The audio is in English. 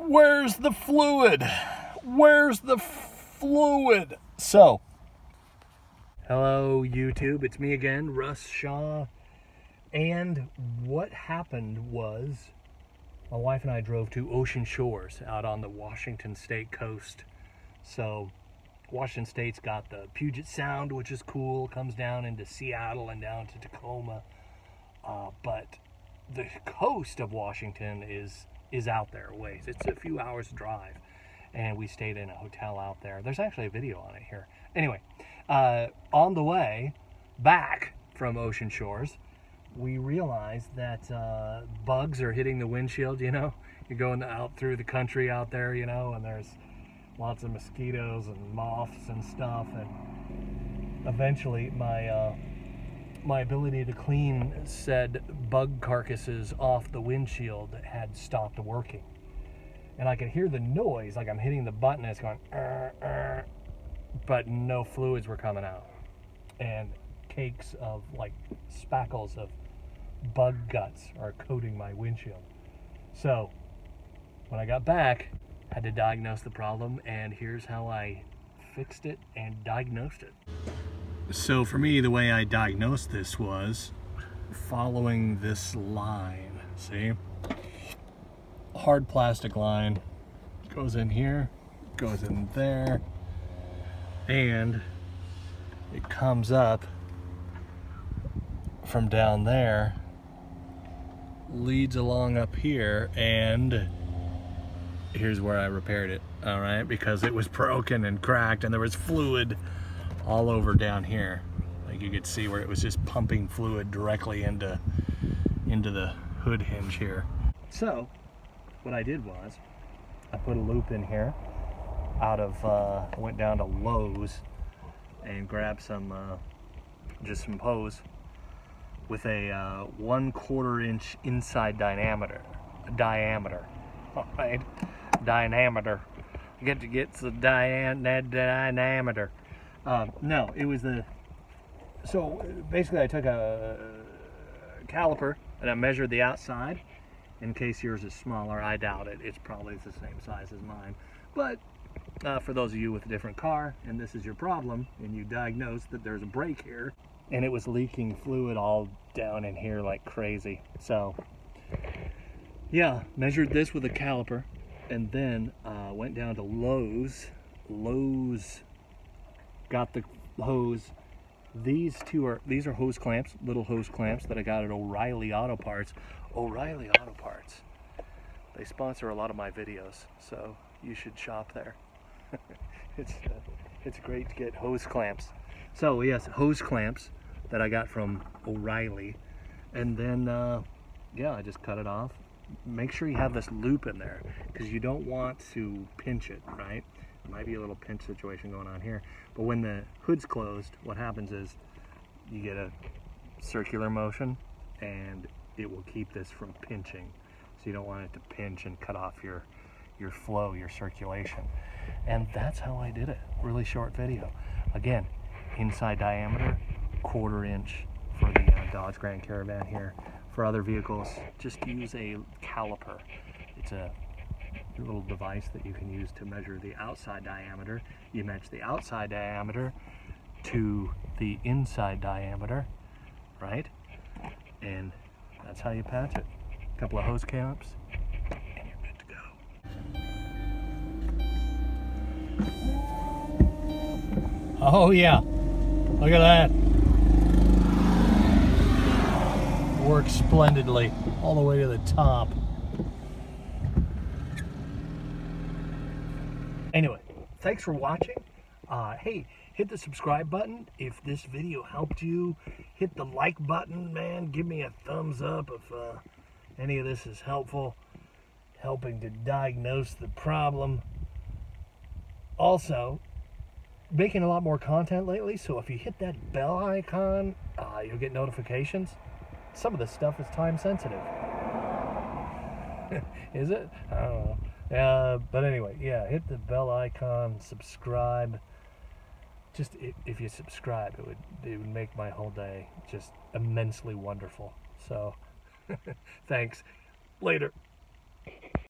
Where's the fluid? Where's the fluid? So, hello YouTube, it's me again, Russ Shaw. And what happened was, my wife and I drove to Ocean Shores out on the Washington State coast. So, Washington State's got the Puget Sound, which is cool, comes down into Seattle and down to Tacoma. But the coast of Washington is out there a ways. It's a few hours drive, and we stayed in a hotel out there. There's actually a video on it here. Anyway, on the way back from Ocean Shores, we realized that bugs are hitting the windshield. You know, you're going out through the country out there, you know, and there's lots of mosquitoes and moths and stuff. And eventually my ability to clean said bug carcasses off the windshield had stopped working. And I could hear the noise, like I'm hitting the button, it's going, but no fluids were coming out. And cakes of, like, spackles of bug guts are coating my windshield. So, when I got back, I had to diagnose the problem, and here's how I fixed it and diagnosed it. So for me, the way I diagnosed this was following this line. See? Hard plastic line goes in here, goes in there, and it comes up from down there, leads along up here, and here's where I repaired it, all right? Because it was broken and cracked, and there was fluid all over down here. Like you could see where it was just pumping fluid directly into the hood hinge here. So what I did was I put a loop in here out of went down to Lowe's and grabbed some just some hose with a 1/4 inch inside diameter, all right, diameter. You get the diameter. No, it was so basically I took a caliper and I measured the outside. In case yours is smaller, I doubt it. It's probably the same size as mine. But for those of you with a different car, and this is your problem, and you diagnose that there's a break here, and it was leaking fluid all down in here like crazy. So, yeah, measured this with a caliper, and then went down to Lowe's. Got the hose. These are hose clamps, little hose clamps that I got at O'Reilly Auto Parts. O'Reilly Auto Parts. They sponsor a lot of my videos, so you should shop there. It's great to get hose clamps. So yes, hose clamps that I got from O'Reilly, and then yeah, I just cut it off. Make sure you have this loop in there because you don't want to pinch it, right? There might be a little pinch situation going on here, but when the hood's closed, what happens is you get a circular motion and it will keep this from pinching. So you don't want it to pinch and cut off your flow, your circulation. And that's how I did it. Really short video. Again, inside diameter, 1/4 inch for the Dodge Grand Caravan here. For other vehicles, just use a caliper. It's a little device that you can use to measure the outside diameter. You match the outside diameter to the inside diameter, right? And that's how you patch it. A couple of hose clamps, and you're good to go. Oh yeah, look at that. Works splendidly all the way to the top. Anyway, thanks for watching. Hey, hit the subscribe button if this video helped you. Hit the like button, man. Give me a thumbs up if any of this is helpful, helping to diagnose the problem. Also, making a lot more content lately, so if you hit that bell icon, you'll get notifications. Some of this stuff is time sensitive. Is it? I don't know. But anyway, yeah, hit the bell icon, subscribe. Just if you subscribe, it would make my whole day just immensely wonderful. So, thanks. Later.